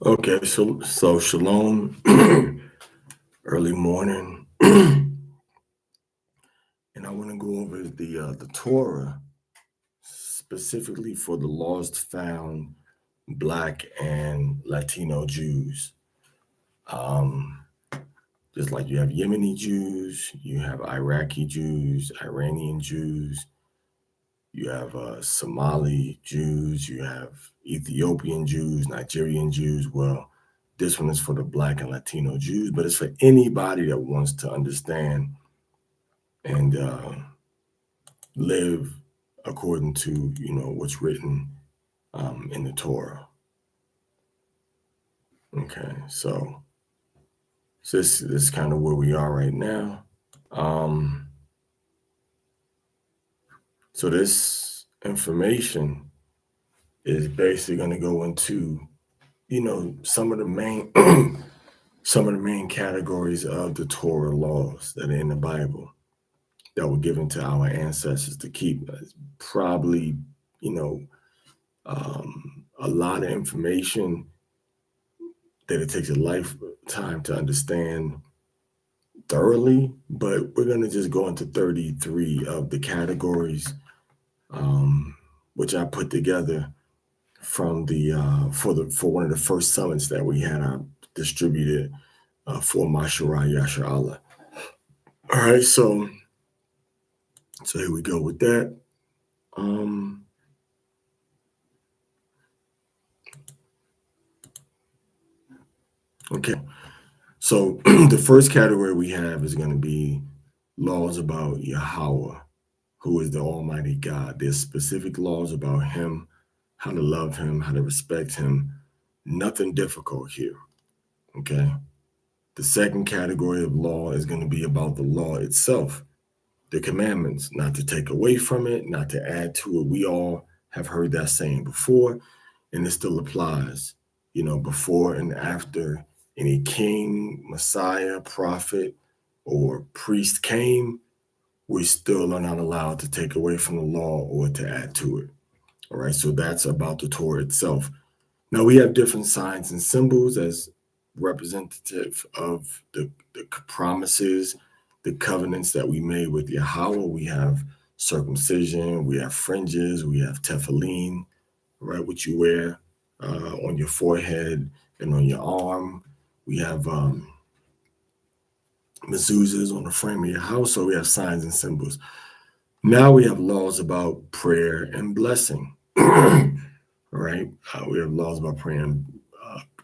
Okay, so shalom, early morning, and I want to go over the Torah specifically for the lost found Black and Latino Jews. Um, just like you have Yemeni Jews, you have Iraqi Jews, Iranian Jews, you have Somali Jews, you have Ethiopian Jews, Nigerian Jews. Well, this one is for the Black and Latino Jews, but it's for anybody that wants to understand and live according to what's written in the Torah. Okay, so this is kind of where we are right now. Um, so this information is basically going to go into some of the main some of the main categories of the Torah laws that are in the Bible that were given to our ancestors to keep. It's probably you know a lot of information that it takes a lifetime to understand thoroughly, but we're going to just go into 33 of the categories, um, which I put together from the for one of the first summits that we had distributed for Mashara Yasha Allah. All right, so here we go with that. Um, okay, so the first category we have is going to be laws about Yahweh, who is the Almighty God. There's specific laws about Him, how to love Him, how to respect Him. Nothing difficult here. Okay. The second category of law is going to be about the law itself, the commandments, not to take away from it, not to add to it. We all have heard that saying before, and it still applies, before and after any king, messiah, prophet, or priest came, we still are not allowed to take away from the law or to add to it. All right, so that's about the Torah itself. Now we have different signs and symbols as representative of the promises, the covenants that we made with Yahweh. We have circumcision, we have fringes, we have tefillin, right, which you wear on your forehead and on your arm. We have mezuzahs on the frame of your house, so we have signs and symbols. Now we have laws about prayer and blessing. Right? We have laws about praying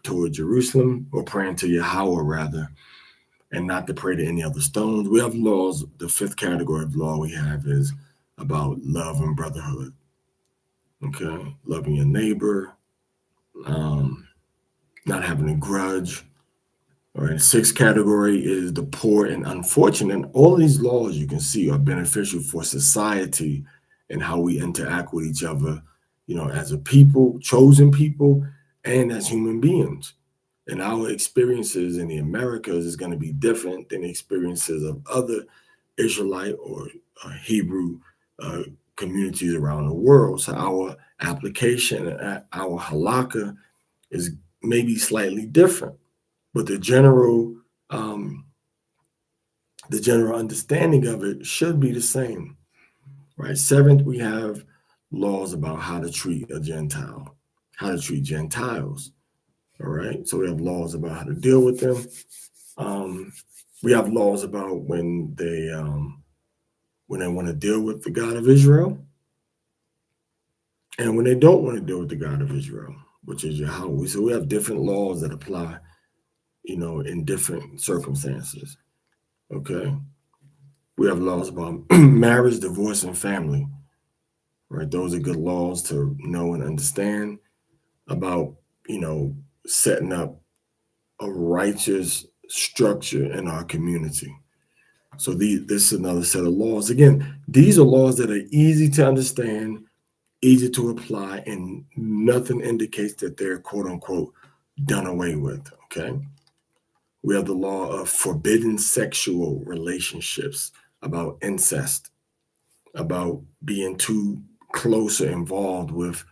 toward Jerusalem, or praying to Yahweh rather, and not to pray to any other stones. We have laws. The fifth category of law we have is about love and brotherhood. Okay, loving your neighbor, um, not having a grudge. All right. Sixth category is the poor and unfortunate. And all of these laws you can see are beneficial for society and how we interact with each other, as a people, chosen people, and as human beings. And our experiences in the Americas is going to be different than the experiences of other Israelite or Hebrew uh, communities around the world. So our application, our halakha is maybe slightly different, but um, the general understanding of it should be the same, right? Seventh, we have laws about how to treat a Gentile, how to treat Gentiles. All right. So we have laws about how to deal with them. Um, we have laws about when they want to deal with the God of Israel, and when they don't want to deal with the God of Israel, which is Yahweh. So we have different laws that apply, in different circumstances. Okay. We have laws about marriage, divorce, and family. Right. Those are good laws to know and understand about, you know, setting up a righteous structure in our community. So this is another set of laws. Again, these are laws that are easy to understand, easy to apply, and nothing indicates that they're quote unquote done away with. Okay. We have the law of forbidden sexual relationships, about incest, about being too close or involved with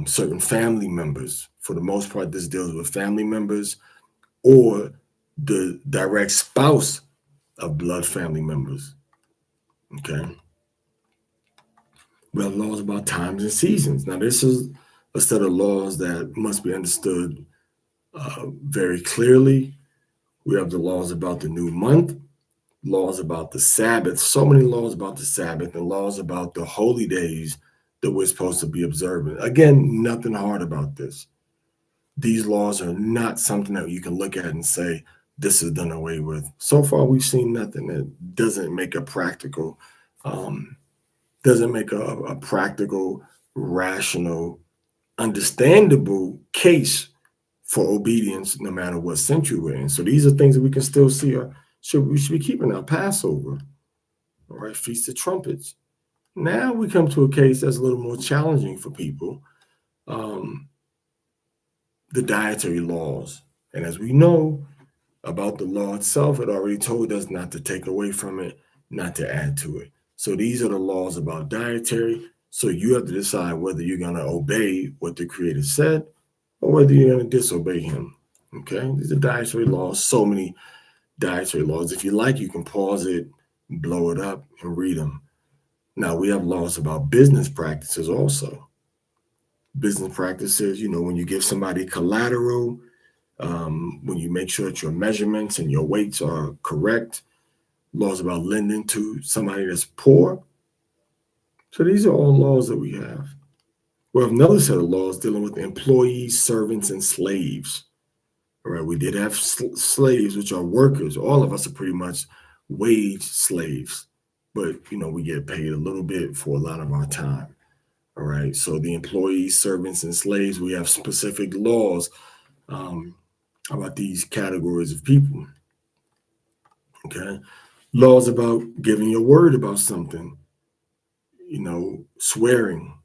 certain family members. For the most part, this deals with family members or the direct spouse of blood family members. Okay. We have laws about times and seasons. Now, this is a set of laws that must be understood very clearly. We have the laws about the new month, laws about the Sabbath, so many laws about the Sabbath, and laws about the holy days that we're supposed to be observing. Again, nothing hard about this. These laws are not something that you can look at and say, this is done away with. So far, we've seen nothing that doesn't make a practical, um, a practical, rational, understandable case for obedience, no matter what century we're in. So these are things that we can still see. We should be keeping our Passover, all right, Feast of Trumpets. Now we come to a case that's a little more challenging for people. Um, the dietary laws. And as we know about the law itself, it already told us not to take away from it, not to add to it. So these are the laws about dietary. So you have to decide whether you're going to obey what the Creator said or whether you're going to disobey Him. Okay, these are dietary laws. So many dietary laws. If you like, you can pause it, blow it up, and read them. Now, we have laws about business practices also. Business practices, when you give somebody collateral, when you make sure that your measurements and your weights are correct, laws about lending to somebody that's poor. So these are all laws that we have. We have another set of laws dealing with employees, servants, and slaves. All right, we did have slaves, which are workers. All of us are pretty much wage slaves, but we get paid a little bit for a lot of our time. All right, so the employees, servants, and slaves, we have specific laws um, about these categories of people. Okay, laws about giving your word about something, swearing,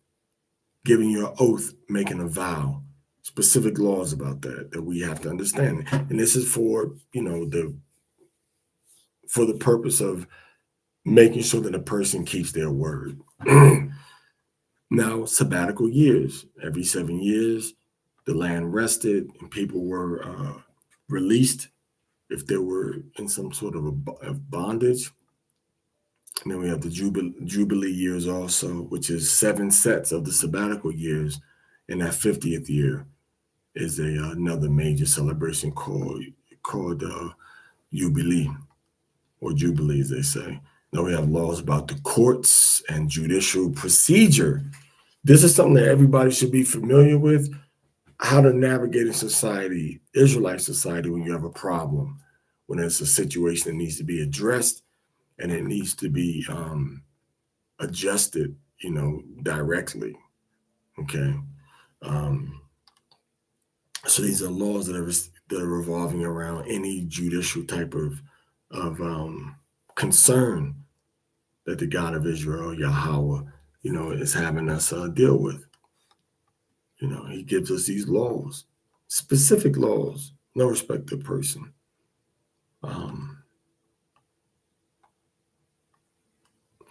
giving your oath, making a vow. Specific laws about that we have to understand, and this is for the purpose of making sure that a person keeps their word. Now, sabbatical years. Every 7 years, the land rested and people were released if they were in some sort of bondage. And then we have the Jubilee years also, which is 7 sets of the sabbatical years. And that 50th year is another major celebration called Jubilee, or Jubilee, as they say. Now we have laws about the courts and judicial procedure. This is something that everybody should be familiar with, how to navigate in society, Israelite society, when you have a problem, when it's a situation that needs to be addressed and it needs to be adjusted, directly. Okay. Um, so these are laws that are revolving around any judicial type of concern that the God of Israel, Yahweh, is having us deal with. He gives us these laws, specific laws, no respect of person.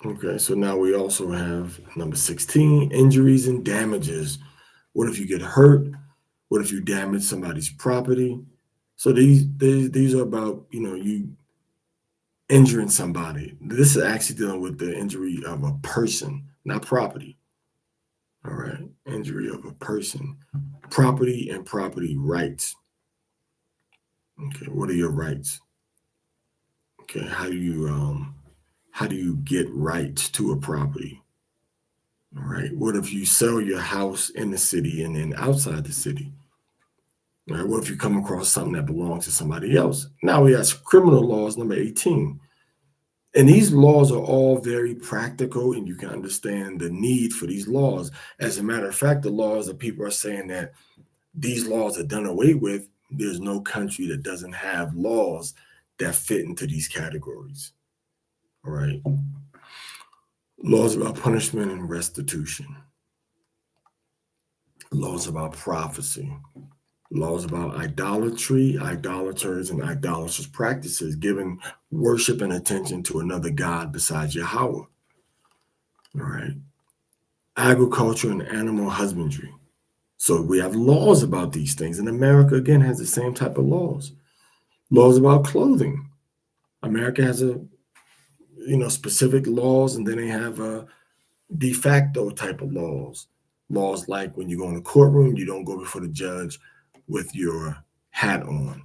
Okay, so now we also have number 16, injuries and damages. What if you get hurt? What if you damage somebody's property? So these are about, you injuring somebody. This is actually dealing with the injury of a person, not property. All right, injury of a person, property and property rights. Okay, what are your rights? Okay, how do you get rights to a property? All right, what if you sell your house in the city and then outside the city? All right, what if you come across something that belongs to somebody else? Now we have criminal laws, number 18. And these laws are all very practical, and you can understand the need for these laws. As a matter of fact, the laws that people are saying that these laws are done away with, there's no country that doesn't have laws that fit into these categories. All right. Laws about punishment and restitution. Laws about prophecy. Laws about idolatry, idolaters, and idolatrous practices, giving worship and attention to another God besides Yahweh. All right. Agriculture and animal husbandry. So we have laws about these things. And America, again, has the same type of laws. Laws about clothing. America has specific laws, and then they have a de facto type of laws. Laws like when you go in the courtroom, you don't go before the judge with your hat on,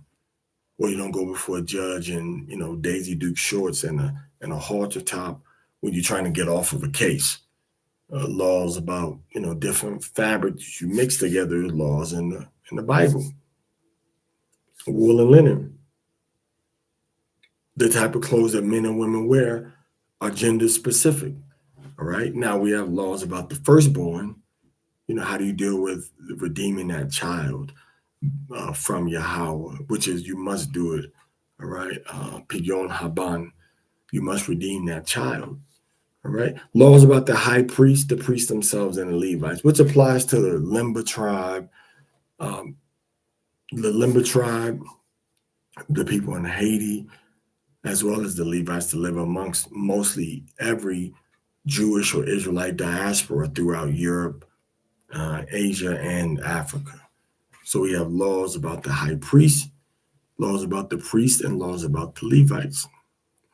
or you don't go before a judge in Daisy Duke shorts and a halter top when you're trying to get off of a case. Laws about different fabrics you mix together. Laws in the Bible. Wool and linen. The type of clothes that men and women wear are gender specific. All right. Now we have laws about the firstborn. How do you deal with redeeming that child from Yahweh, which is you must do it. All right. Pidyon Haban, you must redeem that child. All right. Laws about the high priest, the priests themselves, and the Levites, which applies to the Limba tribe, the people in Haiti, as well as the Levites to live amongst mostly every Jewish or Israelite diaspora throughout Europe, Asia, and Africa. So we have laws about the high priest, laws about the priest, and laws about the Levites.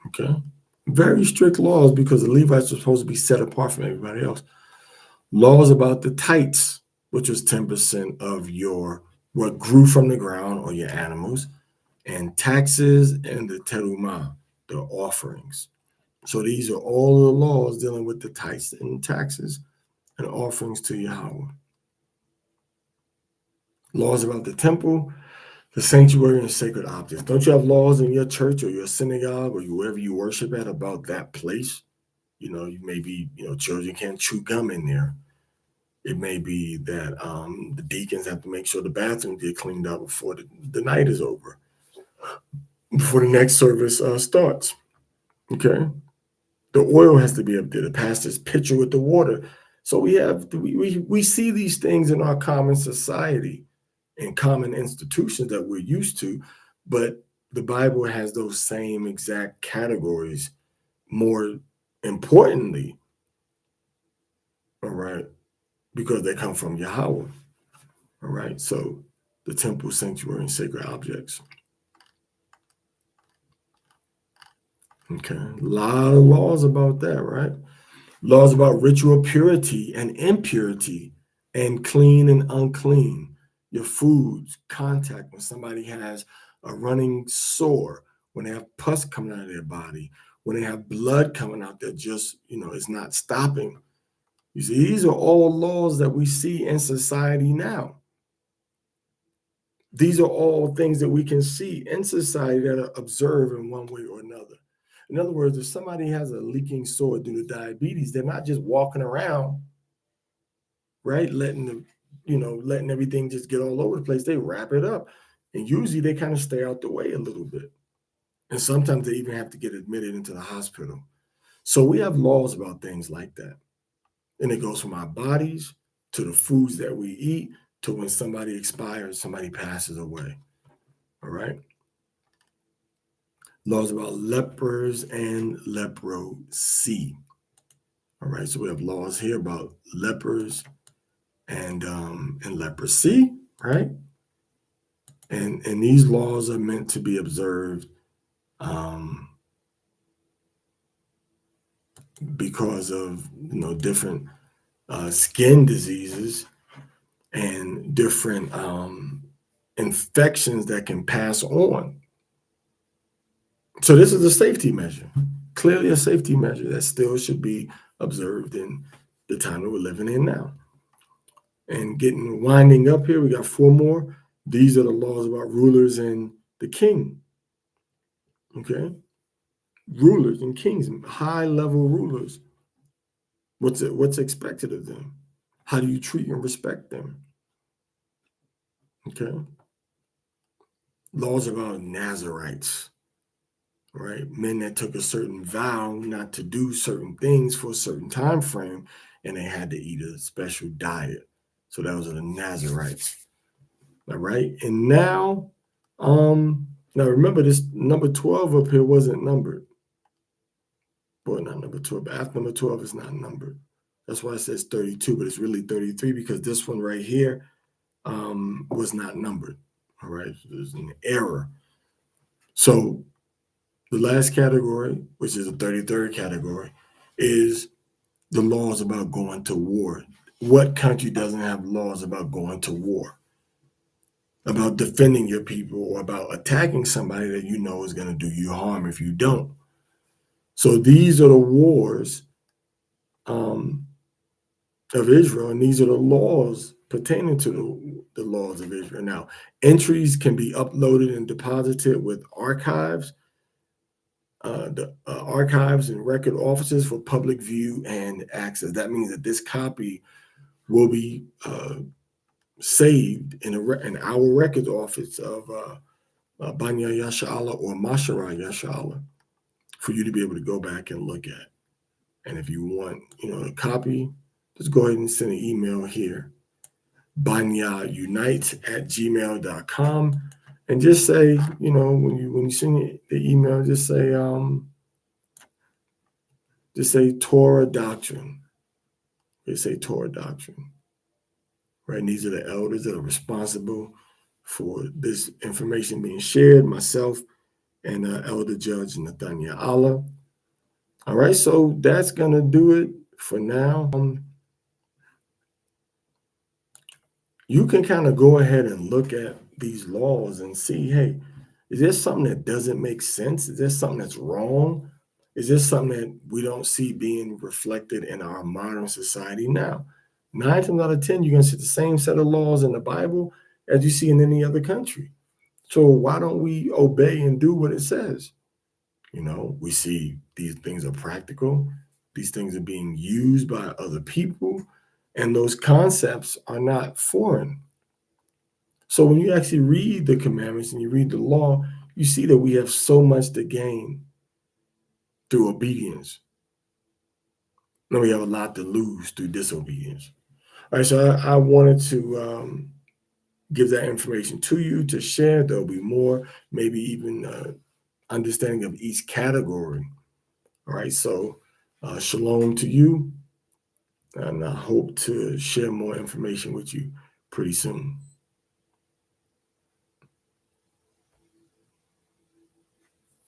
Okay. Very strict laws because the Levites are supposed to be set apart from everybody else. Laws about the tithes, which was 10% of what grew from the ground or your animals, and taxes and the terumah, the offerings. So these are all the laws dealing with the tithes and taxes and offerings to Yahweh. Laws about the temple, the sanctuary, and sacred objects. Don't you have laws in your church or your synagogue or wherever you worship at about that place? You maybe, children can't chew gum in there. It may be that the deacons have to make sure the bathrooms get cleaned up before the night is over, before the next service starts. Okay. The oil has to be up there. The pastor's pitcher with the water. So we see these things in our common society and common institutions that we're used to, but the Bible has those same exact categories. More importantly, all right, because they come from Yahweh. All right. So the temple, sanctuary, and sacred objects. Okay. A lot of laws about that, right? Laws about ritual purity and impurity and clean and unclean. Your foods, contact when somebody has a running sore, when they have pus coming out of their body, when they have blood coming out that just, is not stopping. You see, these are all laws that we see in society now. These are all things that we can see in society that are observed in one way or another. In other words, if somebody has a leaking sore due to diabetes, they're not just walking around, right, letting everything just get all over the place. They wrap it up. And usually they kind of stay out the way a little bit. And sometimes they even have to get admitted into the hospital. So we have laws about things like that. And it goes from our bodies to the foods that we eat to when somebody expires, somebody passes away. All right. Laws about lepers and leprosy. All right. So we have laws here about lepers and leprosy, right? And these laws are meant to be observed because of different skin diseases and different infections that can pass on. So this is a safety measure, clearly a safety measure that still should be observed in the time that we're living in now. And winding up here, we got 4 more. These are the laws about rulers and the king. Okay, rulers and kings, high-level rulers. What's expected of them? How do you treat and respect them? Okay. Laws about Nazarites, right? Men that took a certain vow not to do certain things for a certain time frame, and they had to eat a special diet. So those are the Nazarites. All right. And now remember this number 12 up here wasn't numbered. Boy, not number 12, but after number 12 is not numbered. That's why it says 32, but it's really 33 because this one right here was not numbered. All right, there's an error. So the last category, which is the 33rd category, is the laws about going to war. What country doesn't have laws about going to war, about defending your people, or about attacking somebody that you know is going to do you harm if you don't? So these are the wars um, of Israel, and these are the laws pertaining to the laws of Israel. Now, entries can be uploaded and deposited with archives, the archives and record offices for public view and access. That means that this copy will be saved in our records office of Banya Yasha'Allah or Mashara Yasha'Allah for you to be able to go back and look at. And if you want, a copy, just go ahead and send an email here, banyaunite@gmail.com, and just say, when you send the email, just say Torah doctrine. They say Torah doctrine, right? And these are the elders that are responsible for this information being shared, myself and Elder Judge Nathaniel Allah. All right, so that's going to do it for now. You can kind of go ahead and look at these laws and see, hey, is there something that doesn't make sense? Is there something that's wrong? Is there something that we don't see being reflected in our modern society now? 9 times out of 10, you're going to see the same set of laws in the Bible as you see in any other country. So why don't we obey and do what it says? We see these things are practical. These things are being used by other people, and those concepts are not foreign. So when you actually read the commandments and you read the law, you see that we have so much to gain through obedience. And we have a lot to lose through disobedience. All right, so I wanted to give that information to you to share. There'll be more, maybe even understanding of each category. All right, so shalom to you, and I hope to share more information with you pretty soon.